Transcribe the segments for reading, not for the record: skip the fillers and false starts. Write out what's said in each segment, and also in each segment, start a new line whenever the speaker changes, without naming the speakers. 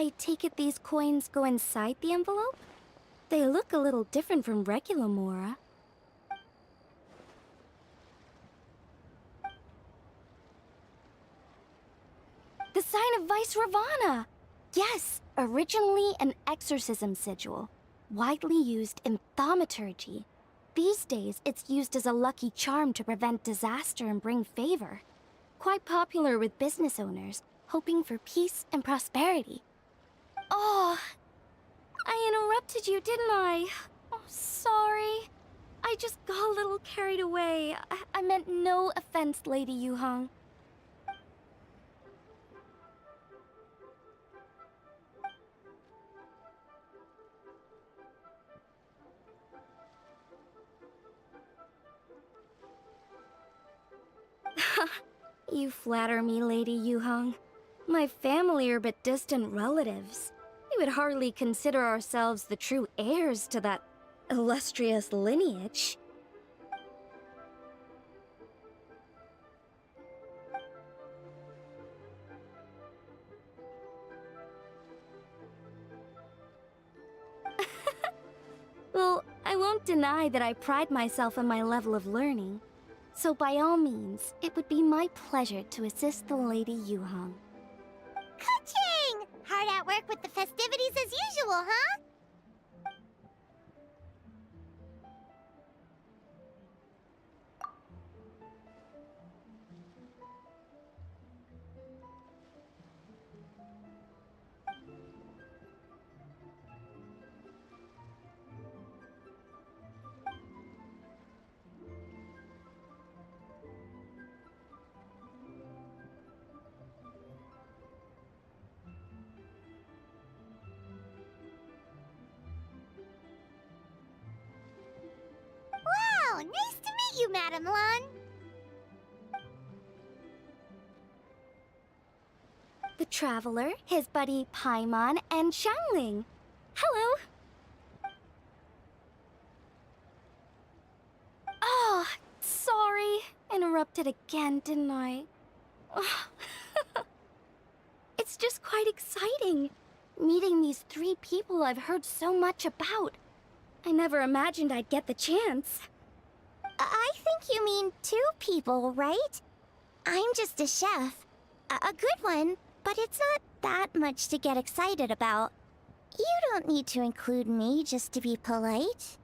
I take it these coins go inside the envelope? They look a little different from regular Mora. The sign of Vice Ravana! Yes, originally an exorcism sigil, widely used in thaumaturgy. These days, it's used as a lucky charm to prevent disaster and bring favor. Quite popular with business owners, hoping for peace and prosperity. Oh, I interrupted you, didn't I? Oh, sorry. I just got a little carried away. I meant no offense, Lady Yuhong. You flatter me, Lady Yuhong. My family are but distant relatives. We would hardly consider ourselves the true heirs to that illustrious lineage. Well, I won't deny that I pride myself on my level of learning. So by all means, it would be my pleasure to assist the Lady Yuhong.
Ka-ching! Hard at work with the festivities as usual, huh? Wow, nice to meet you, Madam Lun.
The Traveler, his buddy Paimon, and Xiangling. Hello! Oh, sorry. Interrupted again, didn't I? It's just quite exciting. Meeting these three people I've heard so much about. I never imagined I'd get the chance.
I think you mean 2 people, right? I'm just a chef. A good one, but it's not that much to get excited about. You don't need to include me just to be polite.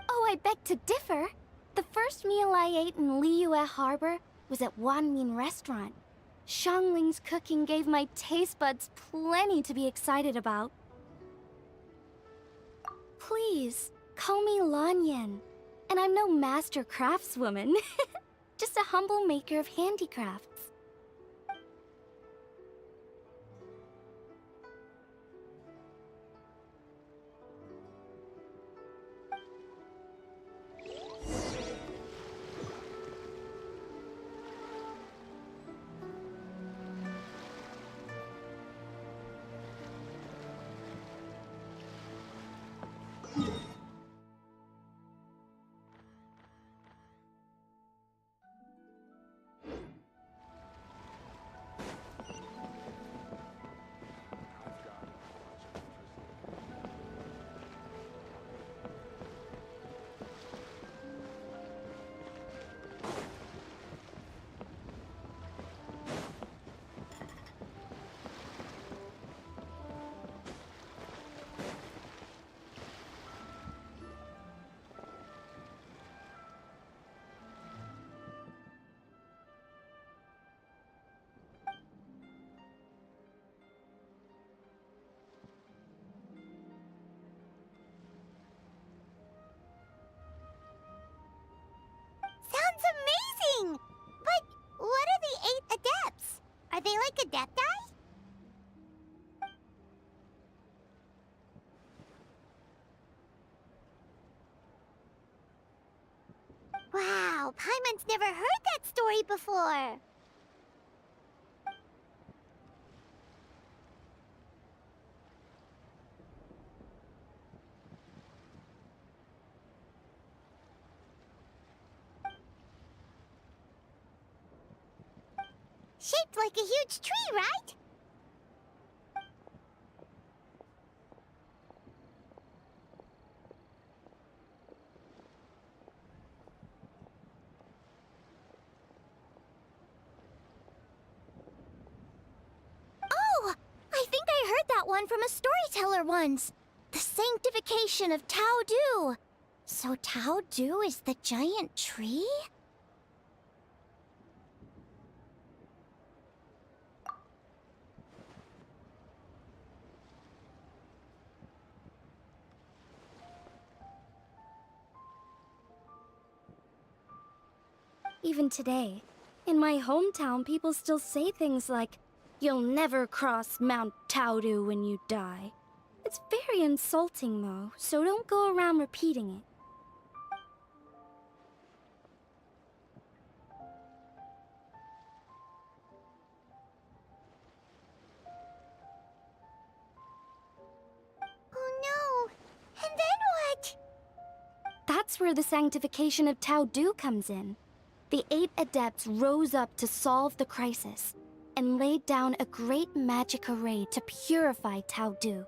Oh, I beg to differ. The first meal I ate in Liyue Harbor was at Wanmin Restaurant. Xiangling's cooking gave my taste buds plenty to be excited about. Please, call me Lanyan. And I'm no master craftswoman. Just a humble maker of handicrafts.
Sounds amazing! But what are the 8 adepts? Are they like adepti? Wow, Paimon's never heard that story before. Shaped like a huge tree, right? one from a storyteller once. The sanctification of Tao Du. So Tao Du is the giant tree?
Even today, in my hometown, people still say things like, "You'll never cross Mount Taodu when you die." It's very insulting, though, so don't go around repeating it.
Oh no! And then what?
That's where the sanctification of Tao Du comes in. The 8 adepts rose up to solve the crisis and laid down a great magic array to purify Tao Du.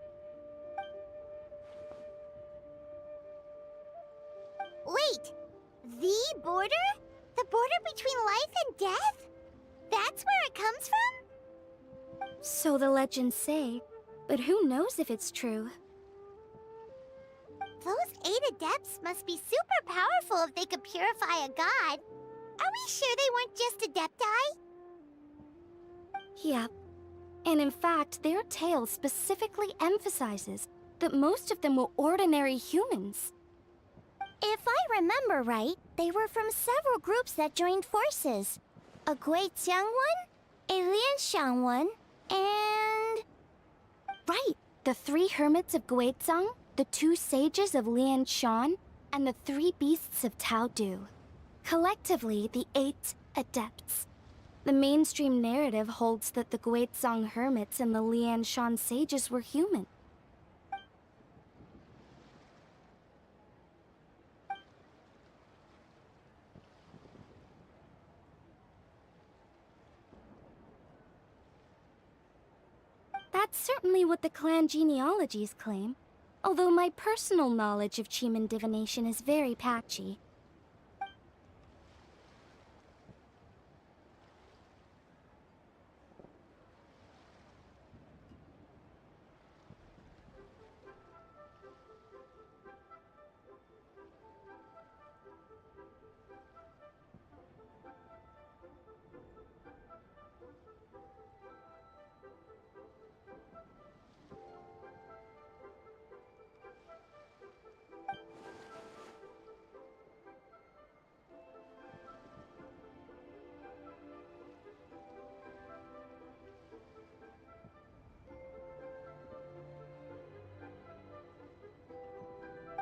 Wait! The border? The border between life and death? That's where it comes from?
So the legends say, but who knows if it's true?
Those 8 adepts must be super powerful if they could purify a god. Are we sure they weren't just adepti?
Yep. And in fact, their tale specifically emphasizes that most of them were ordinary humans.
If I remember right, they were from several groups that joined forces. A Guixiang one, a Lianshan one, and...
Right! The 3 hermits of Guizhang, the 2 sages of Lianshan, and the 3 beasts of Tao Du. Collectively, the 8 adepts. The mainstream narrative holds that the Guizhang hermits and the Lianshan sages were human. That's certainly what the clan genealogies claim, although my personal knowledge of Chiman divination is very patchy.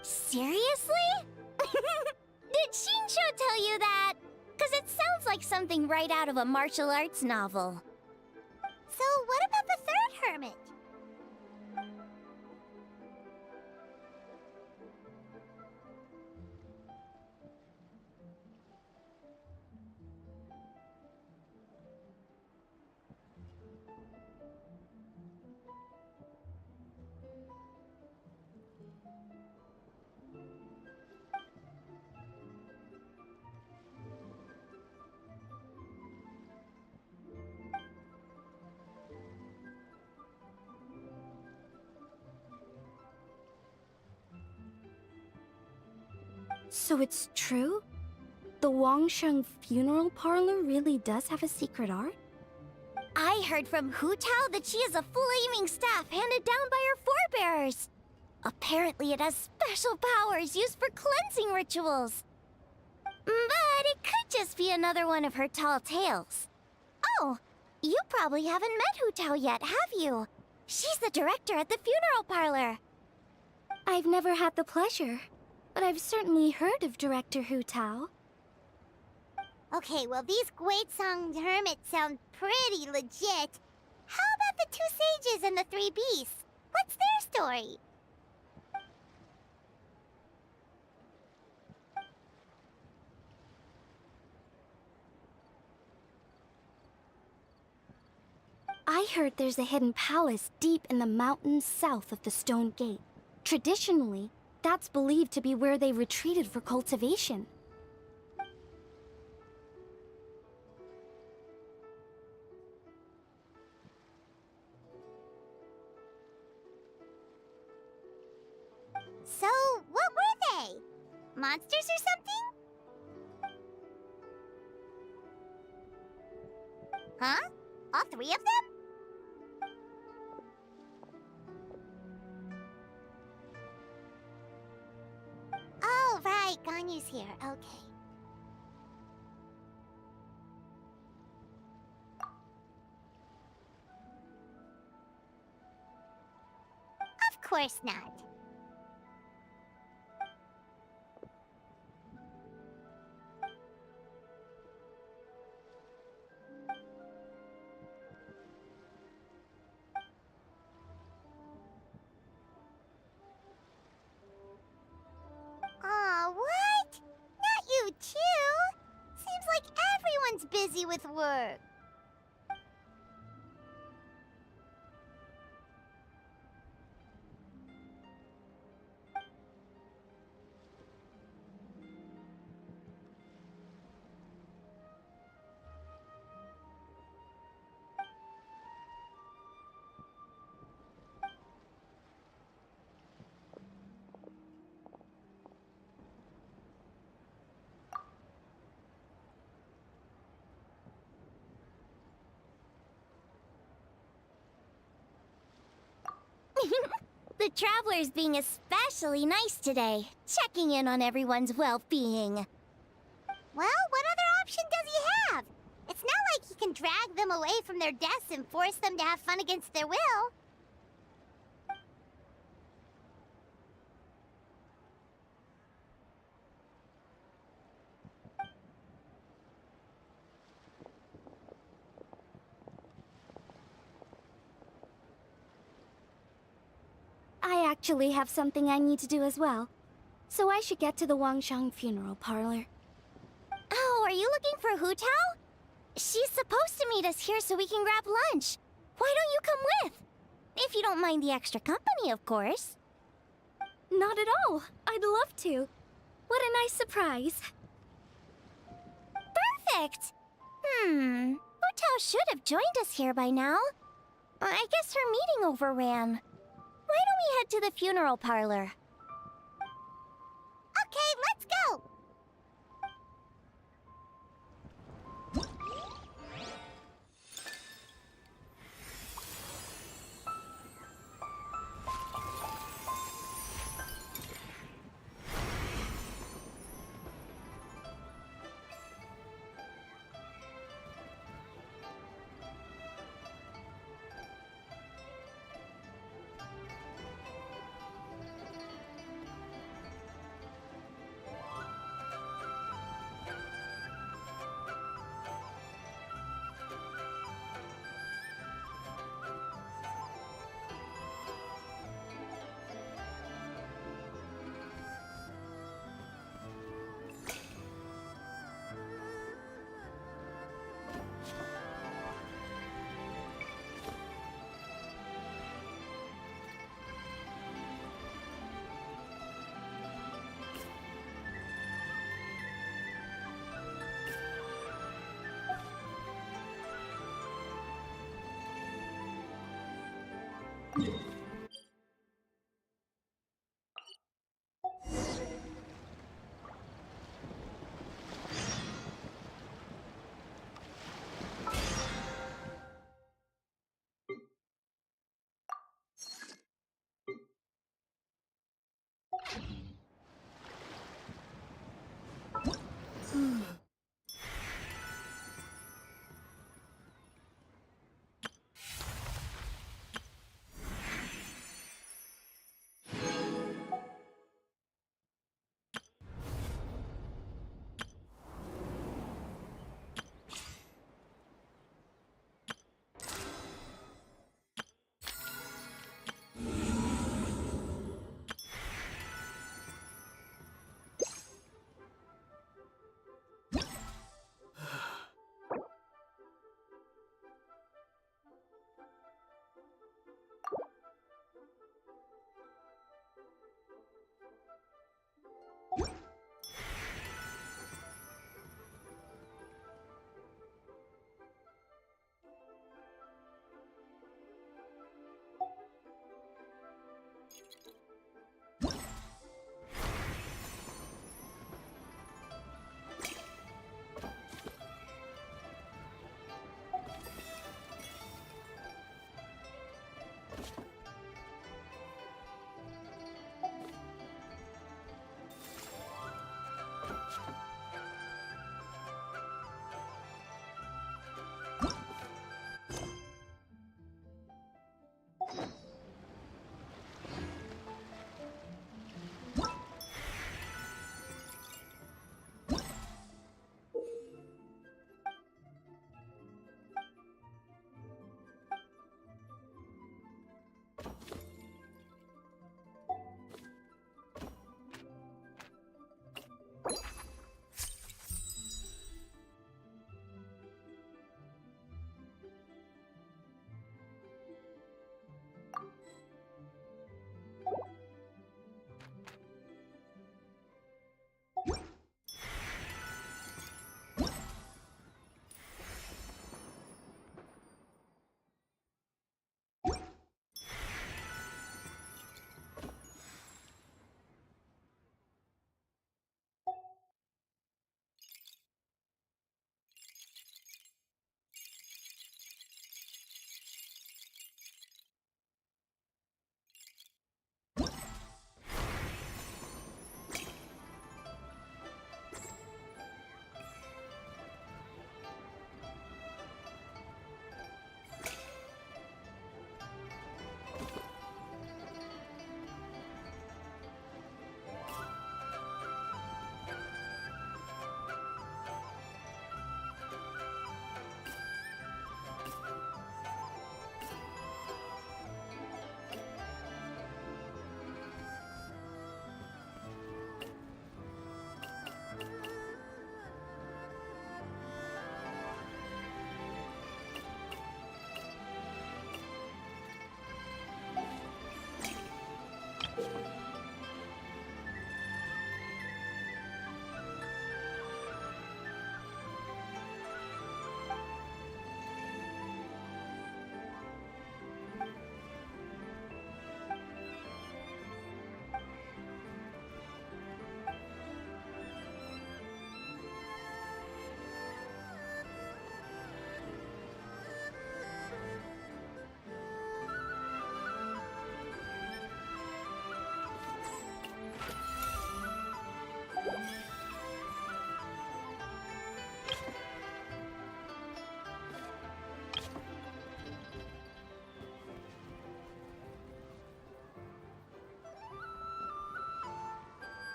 Seriously? Did Shinsho tell you that? Because it sounds like something right out of a martial arts novel. So what about the 3rd hermit?
So it's true? The Wangsheng funeral parlor really does have a secret art?
I heard from Hu Tao that she has a flaming staff handed down by her forebears. Apparently it has special powers used for cleansing rituals. But it could just be another one of her tall tales. Oh, you probably haven't met Hu Tao yet, have you? She's the director at the funeral parlor.
I've never had the pleasure, but I've certainly heard of Director Hu Tao.
Okay, well these Guizhang hermits sound pretty legit. How about the 2 sages and the 3 beasts? What's their story?
I heard there's a hidden palace deep in the mountains south of the Stone Gate. Traditionally, that's believed to be where they retreated for cultivation.
So, what were they? Monsters or something? Huh? All three of them? Oh, right. Ganyu's here. Okay. Of course not. Aw, what? Not you too? Seems like everyone's busy with work. The Traveler's being especially nice today, checking in on everyone's well-being. Well, what other option does he have? It's not like he can drag them away from their desks and force them to have fun against their will.
I actually have something I need to do as well. So I should get to the Wangshang funeral parlor.
Oh, are you looking for Hu Tao? She's supposed to meet us here so we can grab lunch. Why don't you come with? If you don't mind the extra company, of course.
Not at all. I'd love to. What a nice surprise.
Perfect! Hu Tao should have joined us here by now. I guess her meeting overran. Why don't we head to the funeral parlor? Okay, let's go!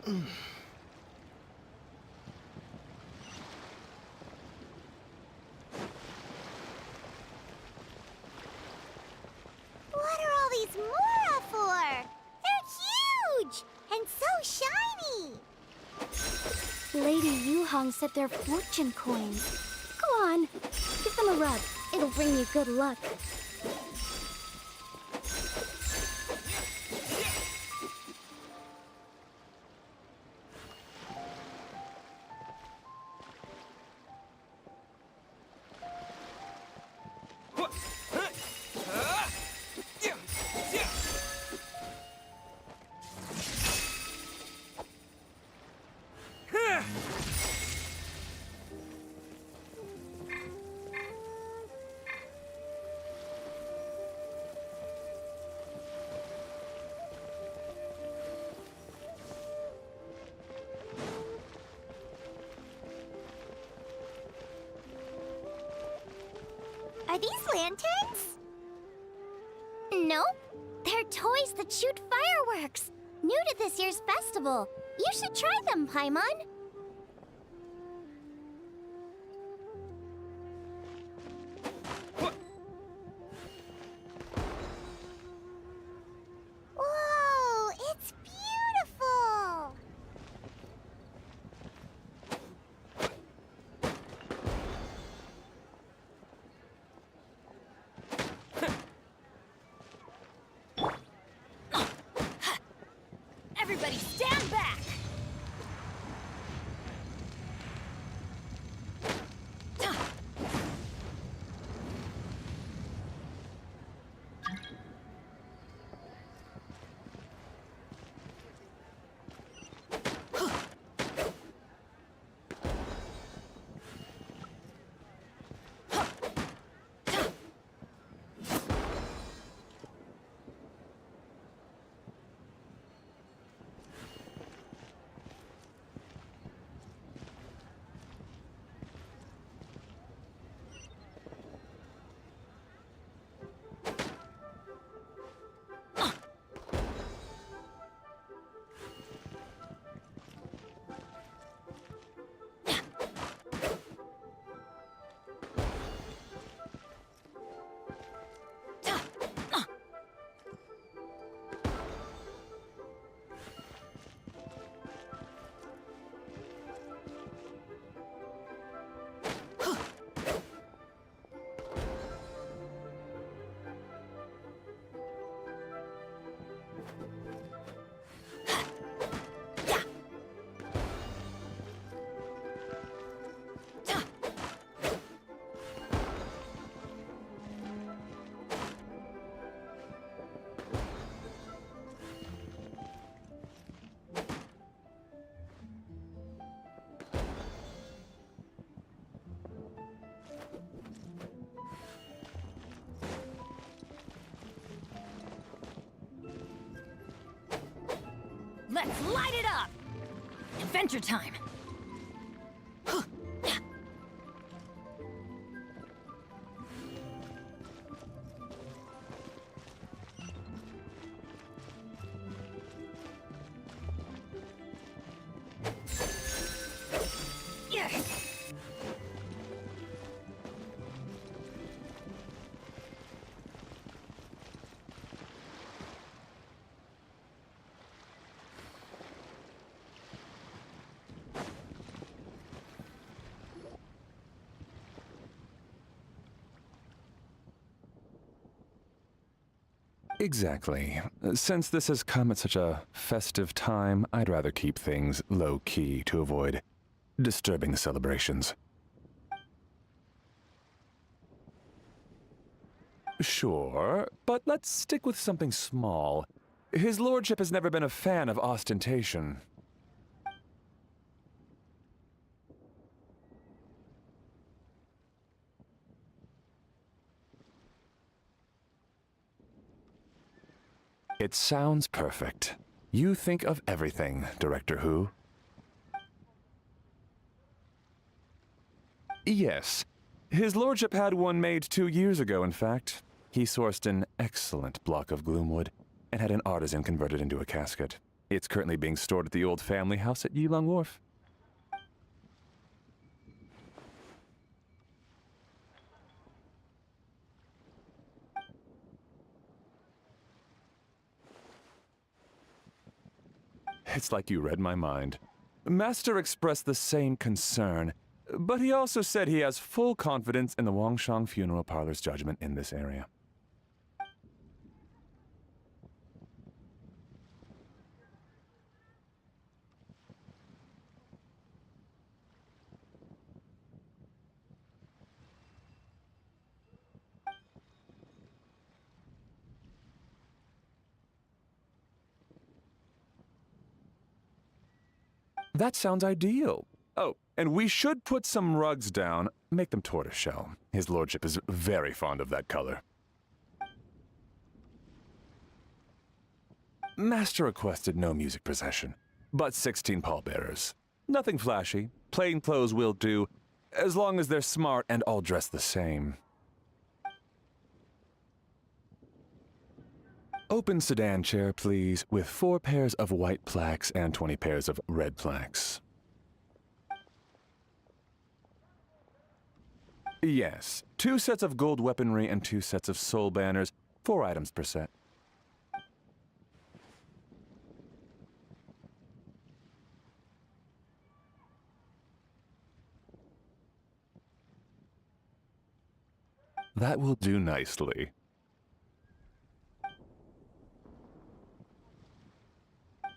What are all these Mora for? They're huge! And so shiny!
Lady Yuhong said they're fortune coins. Go on, give them a rub. It'll bring you good luck.
Are these lanterns? Nope. They're toys that shoot fireworks. New to this year's festival. You should try them, Paimon. Whoa, it's beautiful!
Everybody stand back! Let's light it up! Adventure time!
Exactly. Since this has come at such a festive time, I'd rather keep things low-key to avoid disturbing the celebrations. Sure, but let's stick with something small. His lordship has never been a fan of ostentation. It sounds perfect. You think of everything, Director Who. Yes. His lordship had one made 2 years ago, in fact. He sourced an excellent block of gloomwood and had an artisan convert it into a casket. It's currently being stored at the old family house at Yilong Wharf. It's like you read my mind. Master expressed the same concern, but he also said he has full confidence in the Wangshang Funeral Parlor's judgment in this area. That sounds ideal. Oh, and we should put some rugs down. Make them tortoiseshell. His lordship is very fond of that color. Master requested no music procession, but 16 pallbearers. Nothing flashy. Plain clothes will do, as long as they're smart and all dressed the same. Open sedan chair, please, with 4 pairs of white plaques and 20 pairs of red plaques. Yes, 2 sets of gold weaponry and 2 sets of soul banners, 4 items per set. That will do nicely.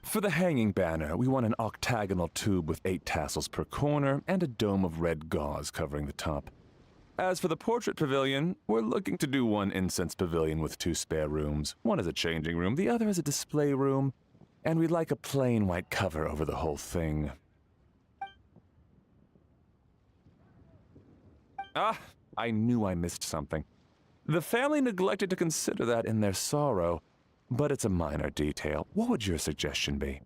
For the hanging banner, we want an octagonal tube with 8 tassels per corner and a dome of red gauze covering the top. As for the portrait pavilion, we're looking to do 1 incense pavilion with 2 spare rooms. One is a changing room, the other is a display room, and we'd like a plain white cover over the whole thing. Ah, I knew I missed something. The family neglected to consider that in their sorrow. But it's a minor detail. What would your suggestion be?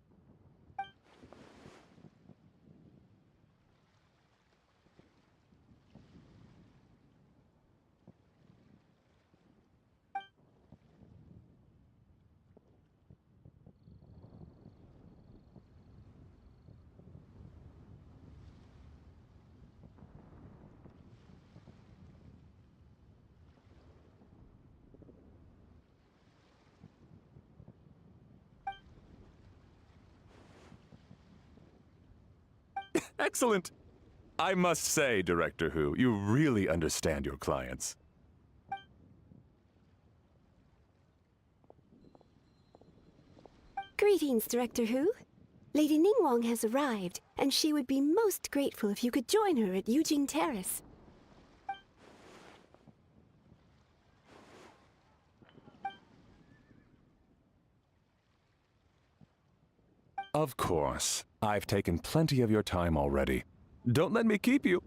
Excellent! I must say, Director Hu, you really understand your clients.
Greetings, Director Hu. Lady Ningguang has arrived, and she would be most grateful if you could join her at Yujing Terrace.
Of course. I've taken plenty of your time already. Don't let me keep you.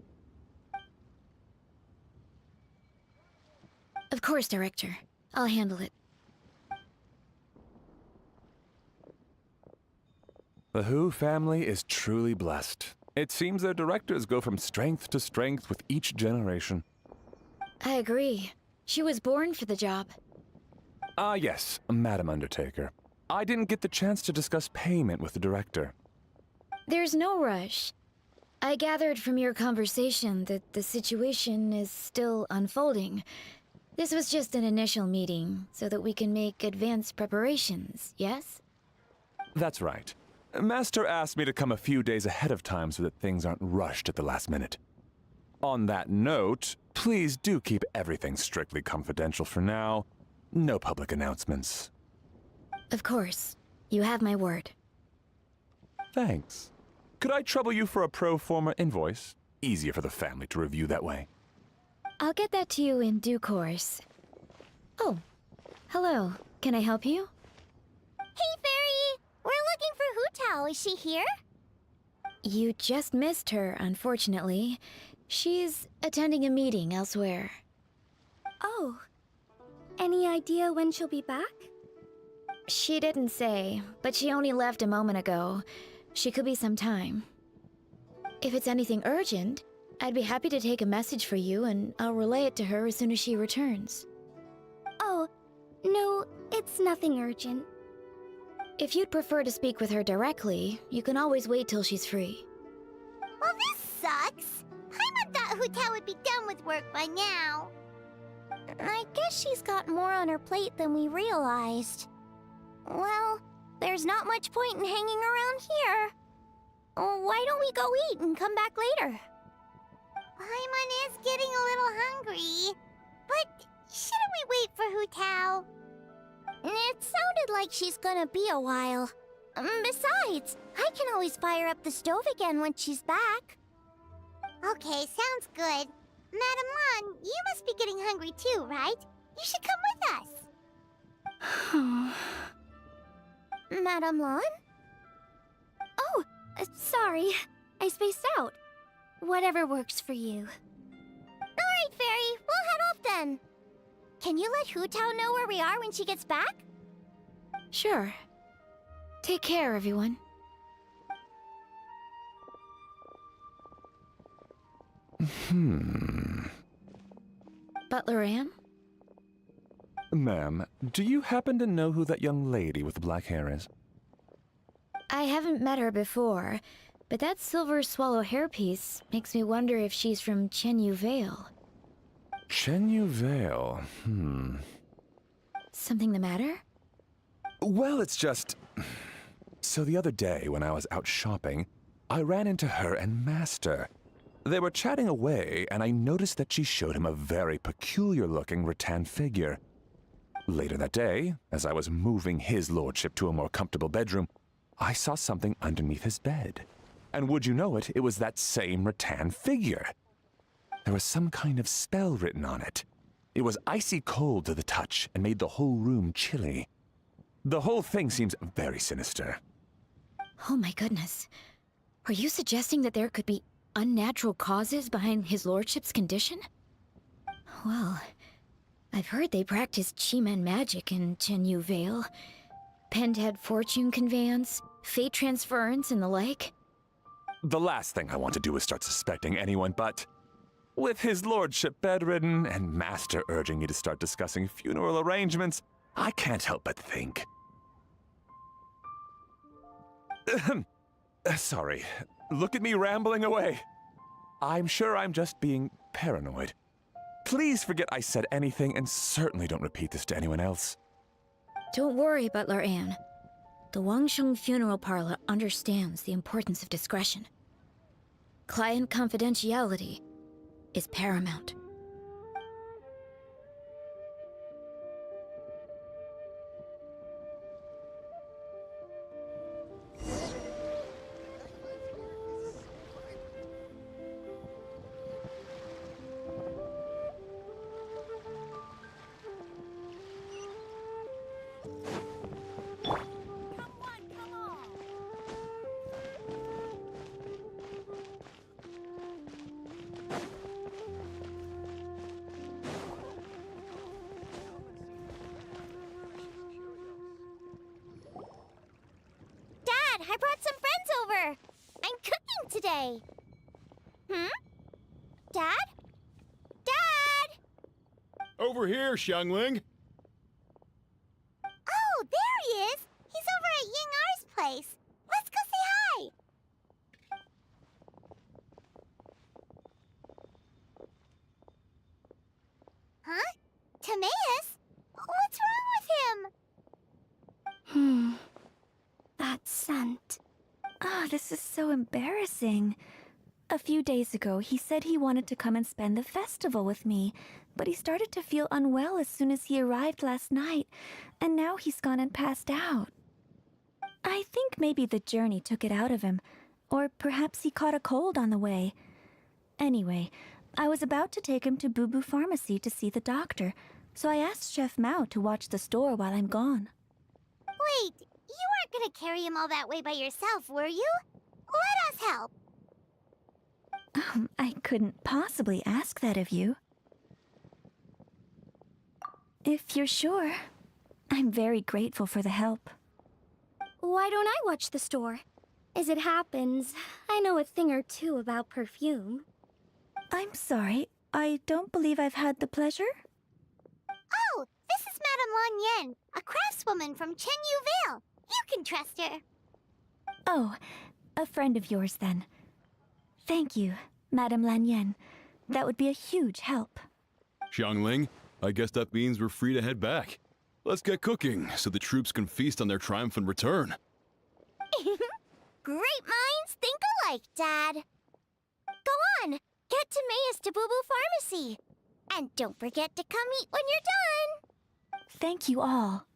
Of course, Director. I'll handle it.
The Hu family is truly blessed. It seems their directors go from strength to strength with each generation.
I agree. She was born for the job.
Ah, yes, Madam Undertaker. I didn't get the chance to discuss payment with the director.
There's no rush. I gathered from your conversation that the situation is still unfolding. This was just an initial meeting, so that we can make advanced preparations, yes?
That's right. Master asked me to come a few days ahead of time so that things aren't rushed at the last minute. On that note, please do keep everything strictly confidential for now. No public announcements.
Of course. You have my word.
Thanks. Could I trouble you for a pro forma invoice? Easier for the family to review that way.
I'll get that to you in due course. Oh, hello. Can I help you?
Hey, Fairy! We're looking for Hu Tao. Is she here?
You just missed her, unfortunately. She's attending a meeting elsewhere.
Oh. Any idea when she'll be back?
She didn't say, but she only left a moment ago. She could be some time. If it's anything urgent, I'd be happy to take a message for you and I'll relay it to her as soon as she returns.
Oh, no, it's nothing urgent.
If you'd prefer to speak with her directly, you can always wait till she's free.
Well, this sucks. Paimon thought Hu would be done with work by now. I guess she's got more on her plate than we realized. Well, there's not much point in hanging around here. Why don't we go eat and come back later? Paimon is getting a little hungry. But shouldn't we wait for Hu? It sounded like she's gonna be a while. Besides, I can always fire up the stove again when she's back. Okay, sounds good. Madame Lan, you must be getting hungry too, right? You should come with us. Madame Lan?
Oh, sorry. I spaced out. Whatever works for you.
Alright, Fairy, we'll head off then. Can you let Hu know where we are when she gets back?
Sure. Take care, everyone. Butler Anne?
Ma'am, do you happen to know who that young lady with the black hair is?
I haven't met her before, but that silver swallow hairpiece makes me wonder if she's from Chenyu Vale.
Chenyu Vale,
Something the matter?
Well, it's just... So the other day, when I was out shopping, I ran into her and Master. They were chatting away, and I noticed that she showed him a very peculiar-looking rattan figure. Later that day, as I was moving his lordship to a more comfortable bedroom, I saw something underneath his bed. And would you know it, it was that same rattan figure. There was some kind of spell written on it. It was icy cold to the touch and made the whole room chilly. The whole thing seems very sinister.
Oh my goodness. Are you suggesting that there could be unnatural causes behind his lordship's condition? Well, I've heard they practice Chi-Men magic in Chenyu Vale. Penned head fortune conveyance, fate transference, and the like.
The last thing I want to do is start suspecting anyone, but... with his lordship bedridden and Master urging me to start discussing funeral arrangements, I can't help but think. Sorry. Look at me rambling away. I'm sure I'm just being paranoid. Please forget I said anything, and certainly don't repeat this to anyone else.
Don't worry, Butler Anne. The Wangsheng Funeral Parlor understands the importance of discretion. Client confidentiality is paramount.
I brought some friends over. I'm cooking today. Dad? Dad!
Over here, Xiangling.
Oh, there he is. He's over at Ying-Ar's place. Let's go say hi. Huh? Timaeus? What's wrong with him?
That scent. This is so embarrassing. A few days ago, he said he wanted to come and spend the festival with me, but he started to feel unwell as soon as he arrived last night, and now he's gone and passed out. I think maybe the journey took it out of him, or perhaps he caught a cold on the way. Anyway, I was about to take him to Boo Boo Pharmacy to see the doctor, so I asked Chef Mao to watch the store while I'm gone.
Wait, you weren't gonna carry him all that way by yourself, were you? Let us help.
I couldn't possibly ask that of you. If you're sure, I'm very grateful for the help.
Why don't I watch the store? As it happens, I know a thing or two about perfume.
I'm sorry, I don't believe I've had the pleasure.
Oh, this is Madame Lan Yen, a craftswoman from Chenyu Vale. You can trust her.
Oh, a friend of yours then. Thank you, Madame Lanyen. That would be a huge help.
Xiangling, I guess that means we're free to head back. Let's get cooking so the troops can feast on their triumphant return.
Great minds think alike, Dad. Go on, get Timaeus to Boo Boo Pharmacy. And don't forget to come eat when you're done.
Thank you all.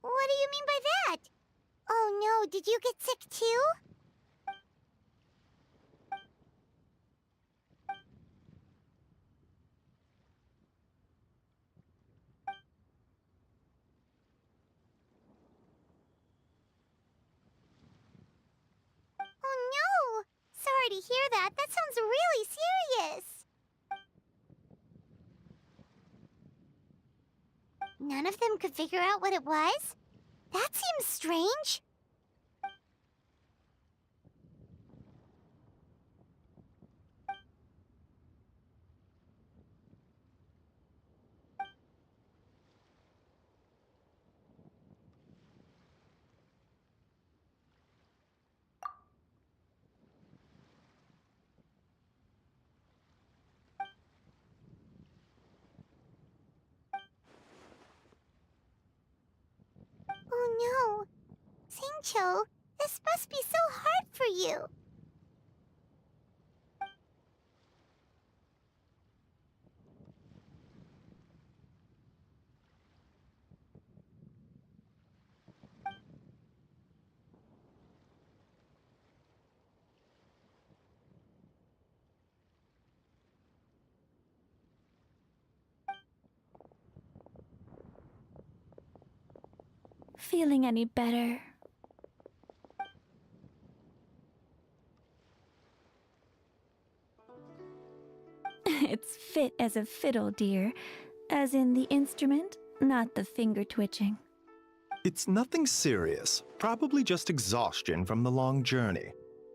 What do you mean by that? Oh no, did you get sick too? Oh no! Sorry to hear that. That sounds really serious. None of them could figure out what it was? That seems strange. Oh no. Singcho, this must be so hard for you.
Feeling any better? It's fit as a fiddle, dear. As in the instrument, not the finger twitching.
It's nothing serious, probably just exhaustion from the long journey,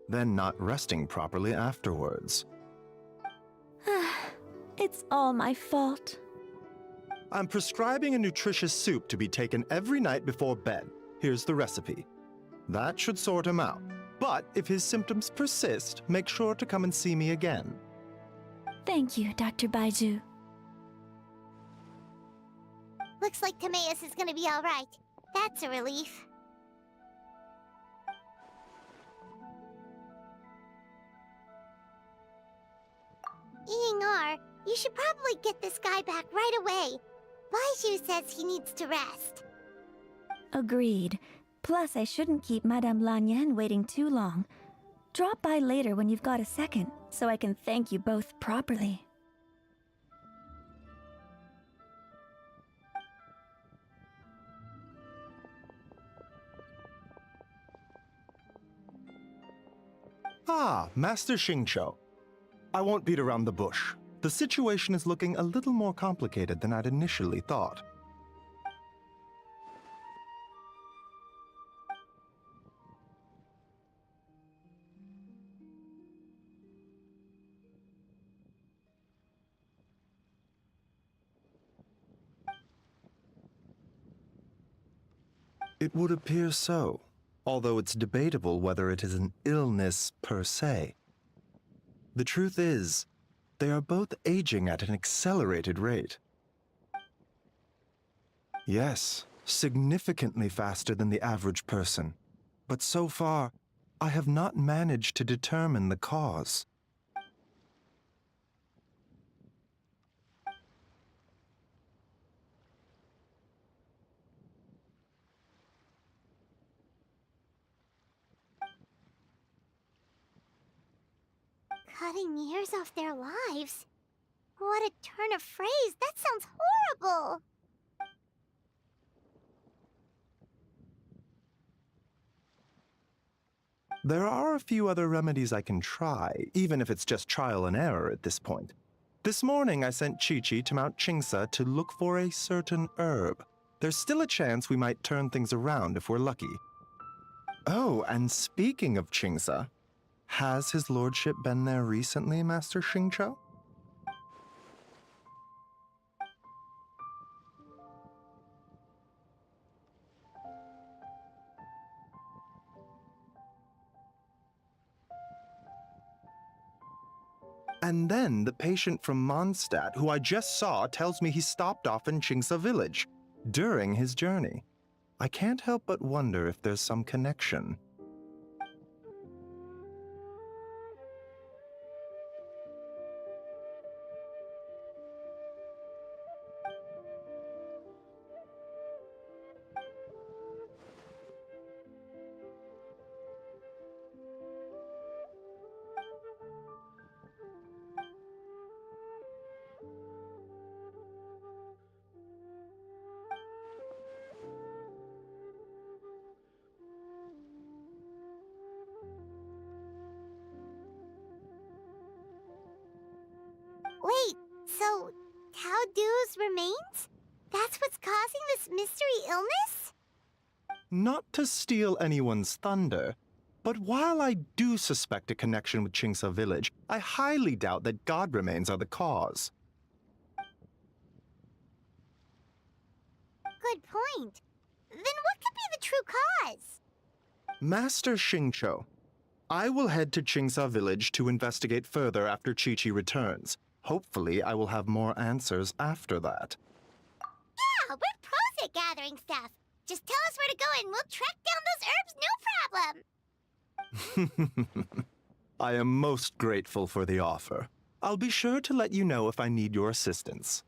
then not resting properly afterwards.
It's all my fault.
I'm prescribing a nutritious soup to be taken every night before bed. Here's the recipe. That should sort him out. But if his symptoms persist, make sure to come and see me again.
Thank you, Dr. Baizhu.
Looks like Timaeus is gonna be alright. That's a relief. Ying-ar, you should probably get this guy back right away. Baizhu says he needs to rest.
Agreed. Plus, I shouldn't keep Madame Lanyen waiting too long. Drop by later when you've got a second, so I can thank you both properly.
Ah, Master Xingqiu. I won't beat around the bush. The situation is looking a little more complicated than I'd initially thought. It would appear so, although it's debatable whether it is an illness per se. The truth is, they are both aging at an accelerated rate. Yes, significantly faster than the average person. But so far, I have not managed to determine the cause.
Cutting years off their lives. What a turn of phrase. That sounds horrible.
There are a few other remedies I can try, even if it's just trial and error at this point. This morning I sent Chi-Chi to Mount Chingsa to look for a certain herb. There's still a chance we might turn things around if we're lucky. Oh, and speaking of Chingsa, has his lordship been there recently, Master Xingqiu? And then the patient from Mondstadt, who I just saw, tells me he stopped off in Chingsa village during his journey. I can't help but wonder if there's some connection.
Wait, so Tao Du's remains? That's what's causing this mystery illness?
Not to steal anyone's thunder, but while I do suspect a connection with Chingsa village, I highly doubt that god remains are the cause.
Good point. Then what could be the true cause?
Master Xingqiu, I will head to Chingsa village to investigate further after Chi-Chi returns. Hopefully, I will have more answers after that.
Yeah, we're pros at gathering stuff. Just tell us where to go and we'll track down those herbs, no problem.
I am most grateful for the offer. I'll be sure to let you know if I need your assistance.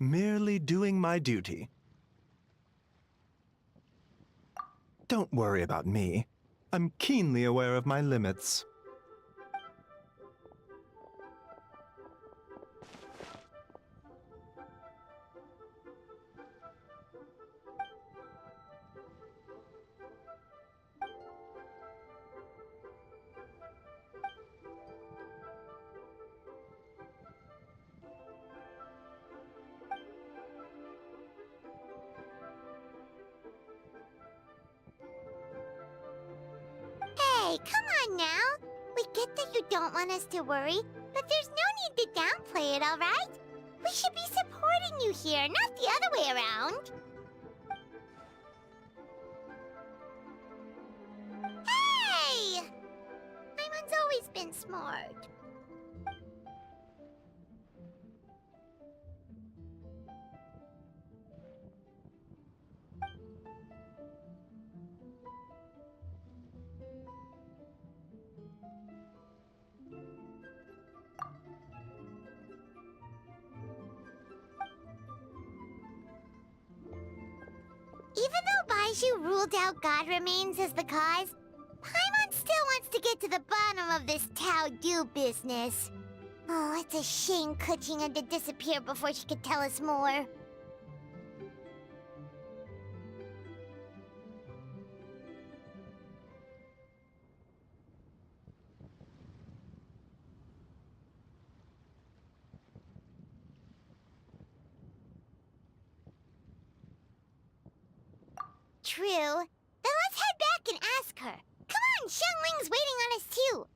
Merely doing my duty. Don't worry about me. I'm keenly aware of my limits.
Hey, come on now. We get that you don't want us to worry, but there's no need to downplay it, alright? We should be supporting you here, not the other way around. Hey! Paimon's always been smart. Even though Baizhu ruled out God remains as the cause, Paimon still wants to get to the bottom of this Tao Du business. Oh, it's a shame Kuching had to disappear before she could tell us more. True. Then let's head back and ask her. Come on, Xiangling's waiting on us too.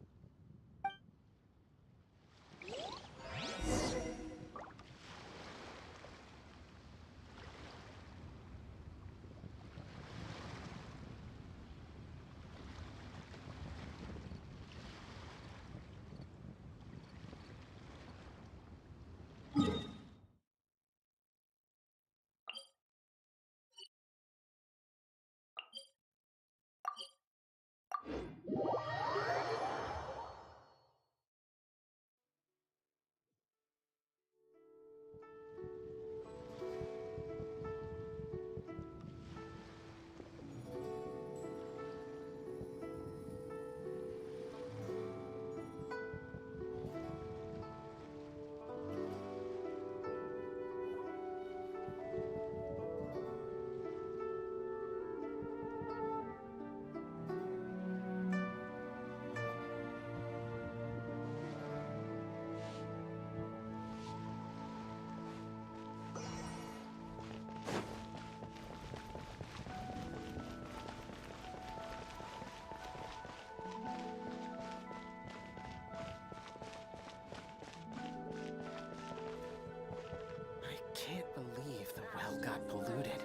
got polluted.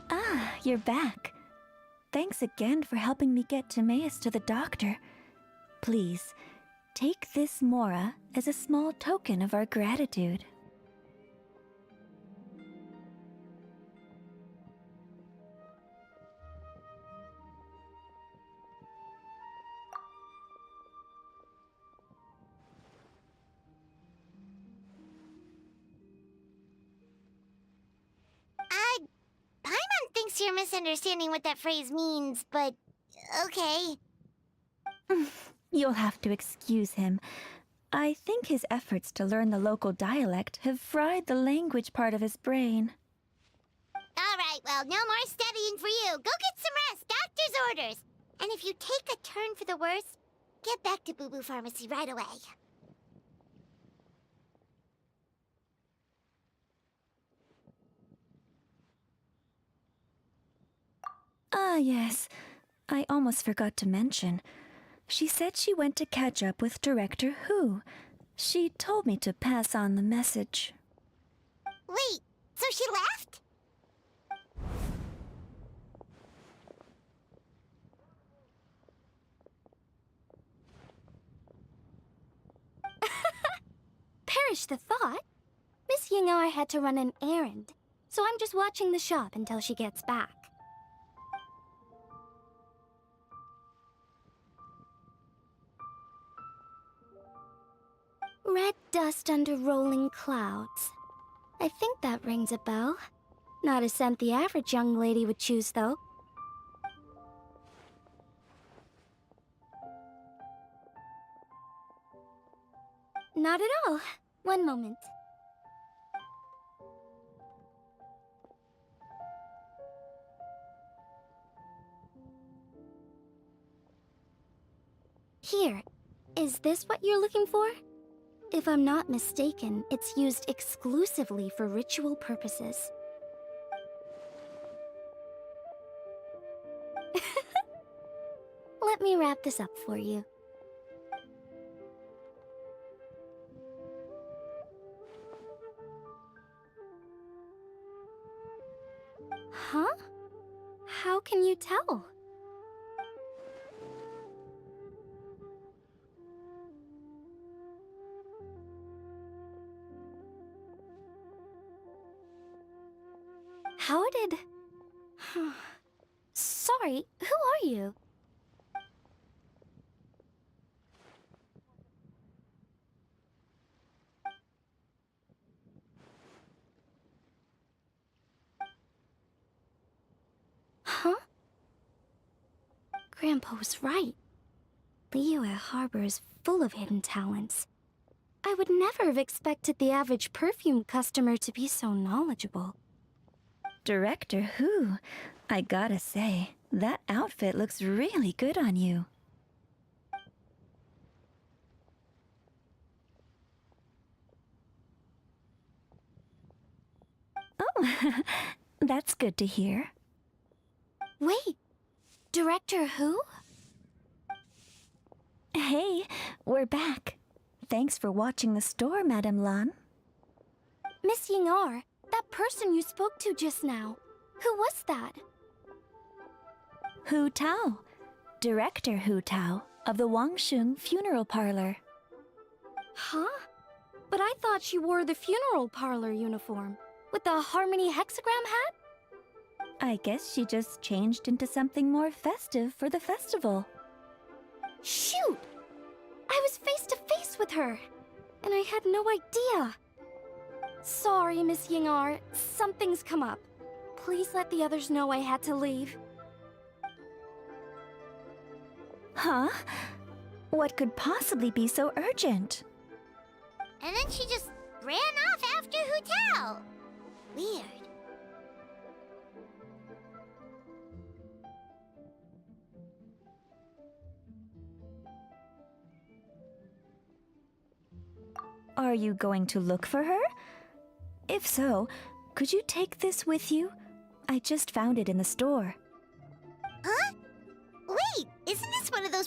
Ah, you're back. Thanks again for helping me get Timaeus to the doctor. Please, take this Mora as a small token of our gratitude.
Paimon thinks you're misunderstanding what that phrase means, but okay.
You'll have to excuse him. I think his efforts to learn the local dialect have fried the language part of his brain.
All right, well, no more studying for you. Go get some rest. Doctor's orders. And if you take a turn for the worse, get back to Boo Boo Pharmacy right away.
Ah, yes. I almost forgot to mention. She said she went to catch up with Director Who. She told me to pass on the message.
Wait, so she left?
Perish the thought. Miss Ying'ar had to run an errand, so I'm just watching the shop until she gets back. Red dust under rolling clouds. I think that rings a bell. Not a scent the average young lady would choose, though. Not at all. One moment. Here. Is this what you're looking for? If I'm not mistaken, it's used exclusively for ritual purposes. Let me wrap this up for you. Huh? How can you tell? How did... Sorry, who are you? Huh? Grandpa was right. Liyue Harbor is full of hidden talents. I would never have expected the average perfume customer to be so knowledgeable.
Director Who? I gotta say, that outfit looks really good on you. Oh, that's good to hear.
Wait, Director Who?
Hey, we're back. Thanks for watching the store, Madame Lan.
Miss Ying'ar, that person you spoke to just now. Who was that?
Hu Tao, Director Hu Tao of the Wangsheng Funeral Parlor.
Huh? But I thought she wore the funeral parlor uniform, with the Harmony hexagram hat?
I guess she just changed into something more festive for the festival.
Shoot! I was face to face with her, and I had no idea. Sorry, Miss Ying'ar, something's come up. Please let the others know I had to leave.
Huh? What could possibly be so urgent?
And then she just ran off after Hu Tao. Weird.
Are you going to look for her? If so, could you take this with you? I just found it in the store.
Huh?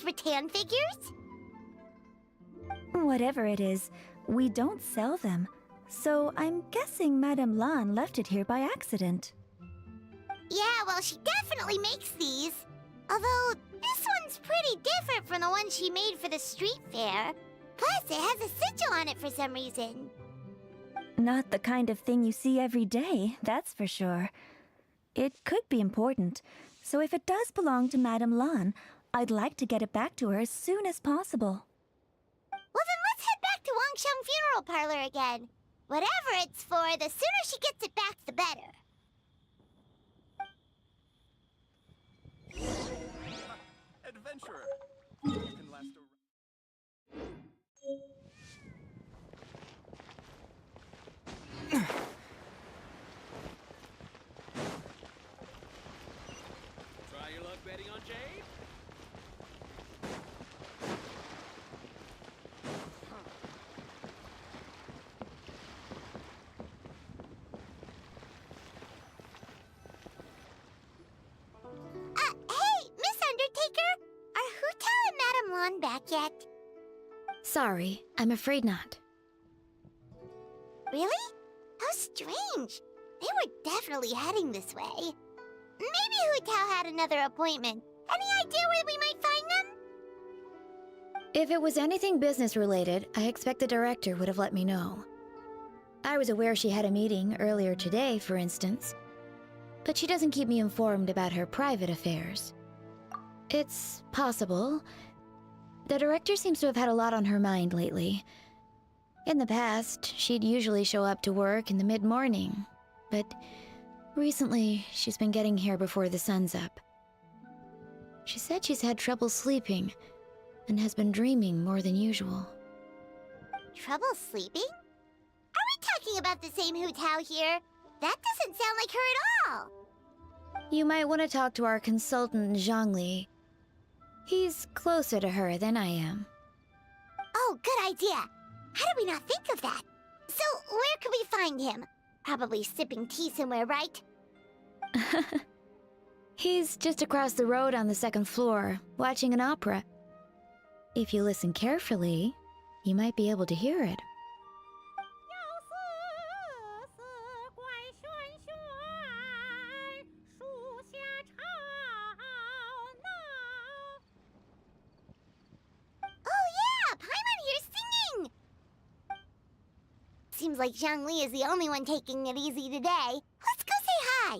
rattan figures?
Whatever it is, we don't sell them. So I'm guessing Madame Lan left it here by accident.
Yeah, well, she definitely makes these. Although, this one's pretty different from the one she made for the street fair. Plus, it has a sigil on it for some reason.
Not the kind of thing you see every day, that's for sure. It could be important, so if it does belong to Madame Lan, I'd like to get it back to her as soon as possible.
Well, then let's head back to Wangsheng Funeral Parlor again. Whatever it's for, the sooner she gets it back, the better.
Adventurer, you can last
Try your luck betting on Jade?
Hey, Miss Undertaker! Are Hu Tao and Madame Lan back yet?
Sorry, I'm afraid not.
Really? How strange. They were definitely heading this way. Maybe Hu Tao had another appointment. Any idea where we might find them?
If it was anything business related, I expect the director would have let me know. I was aware she had a meeting earlier today, for instance, but she doesn't keep me informed about her private affairs. It's possible. The director seems to have had a lot on her mind lately. In the past, she'd usually show up to work in the mid-morning, but recently she's been getting here before the sun's up. She said she's had trouble sleeping and has been dreaming more than usual.
Trouble sleeping? Are we talking about the same Hu Tao here? That doesn't sound like her at all.
You might want to talk to our consultant, Zhongli. He's closer to her than I am.
Oh, good idea. How did we not think of that? So, where could we find him? Probably sipping tea somewhere, right?
He's just across the road on the second floor, watching an opera. If you listen carefully, you might be able to hear it.
Oh yeah, Paimon here's singing! Seems like Zhongli is the only one taking it easy today. Let's go say hi!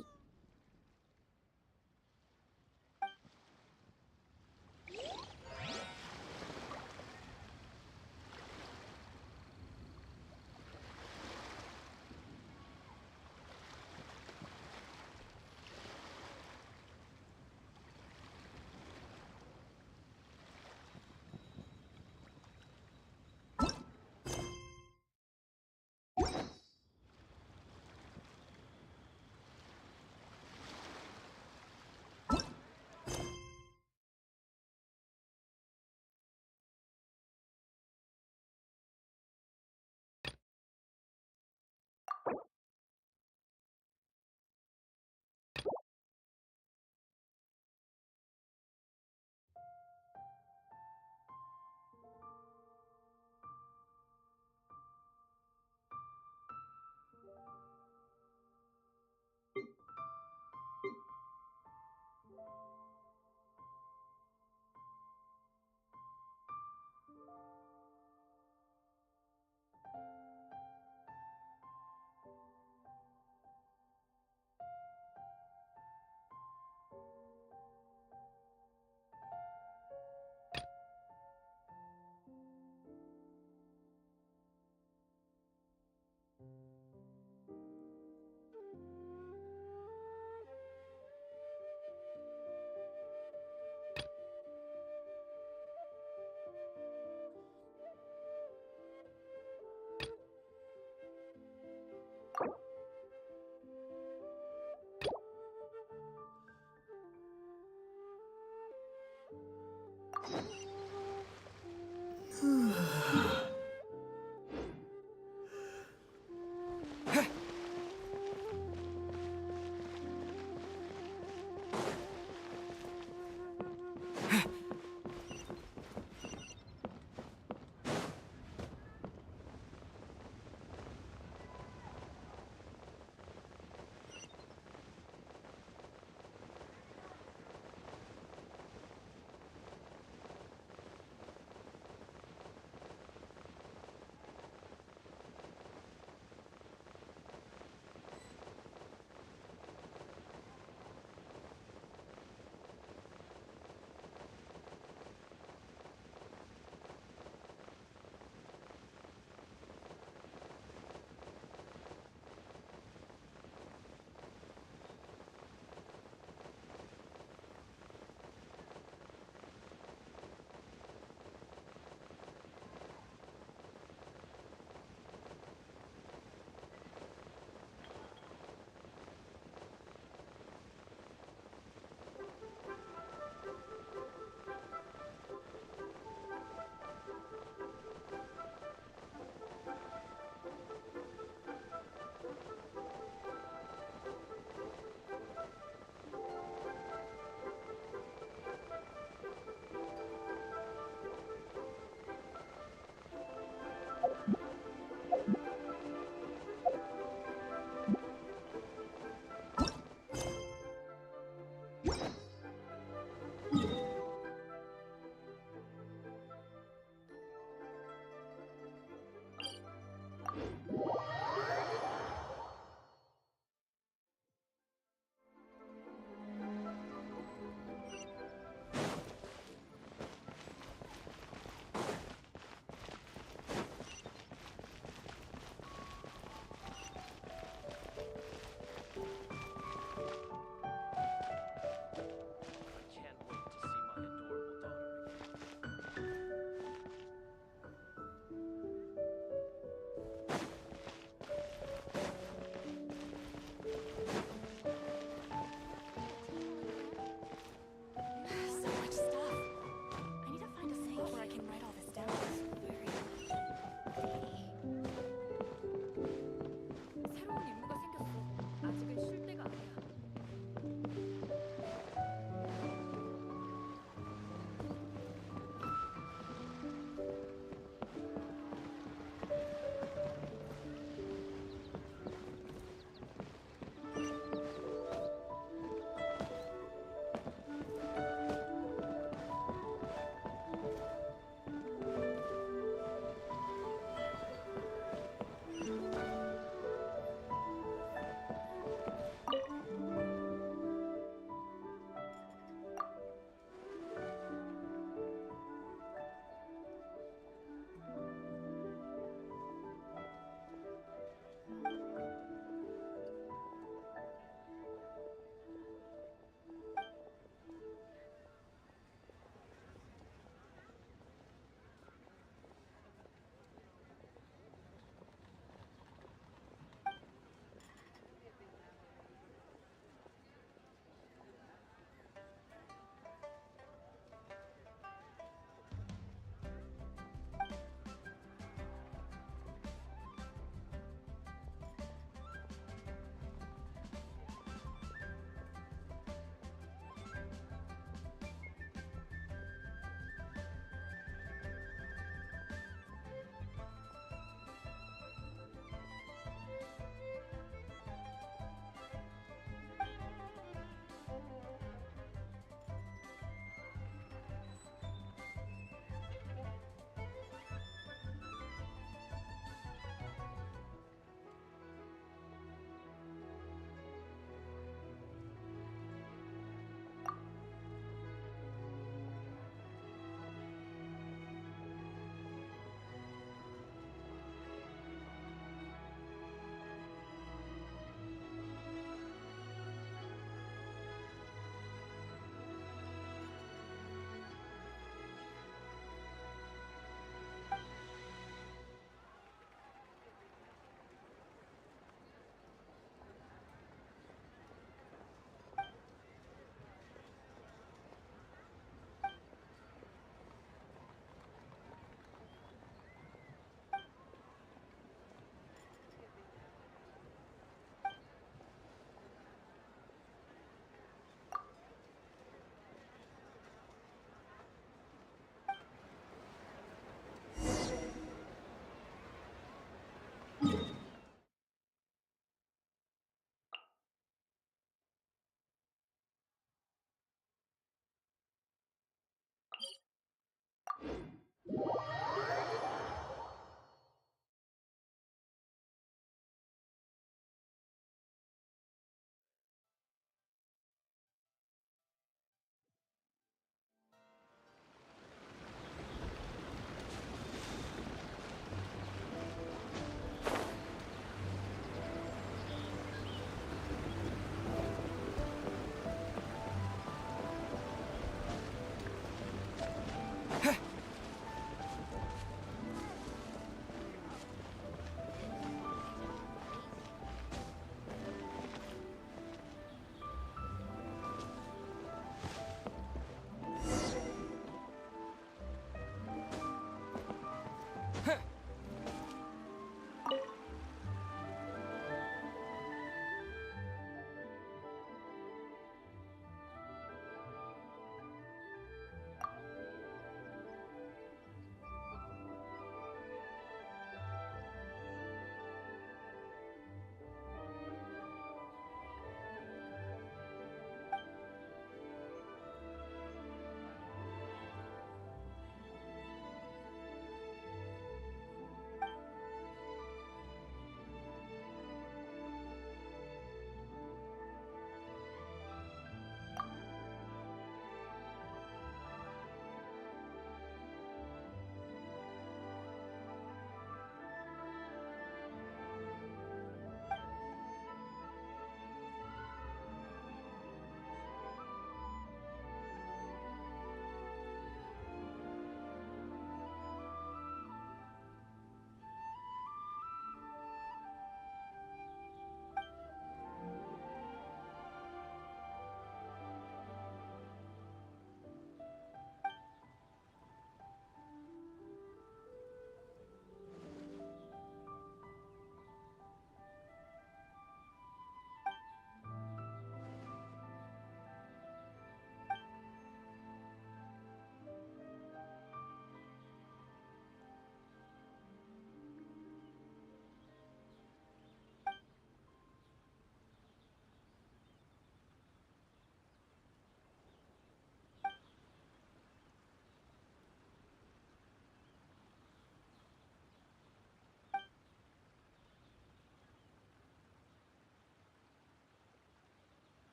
Huh.